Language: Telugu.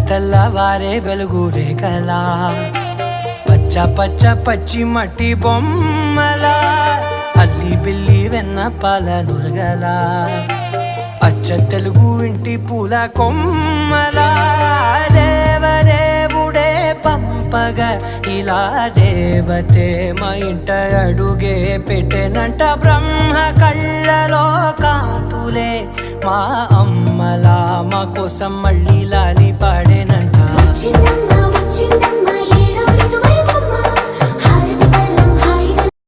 తెల్లవారే వెలుగు రేఖలా పచ్చ పచ్చ పచ్చి మట్టి బొమ్మలా అల్లి బిల్లి వెన్న పాల నురగలా అచ్చ తెలుగు ఇంటి పూల కొమ్మలా దేవదేవుడే పంపగా ఇలా దేవతే మా ఇంట అడుగే పెట్టెనంట బ్రహ్మ కళ్ళలో కాంతులే మా అమ్మలా మా కోసం మళ్ళీ లాలి పాడేనంట.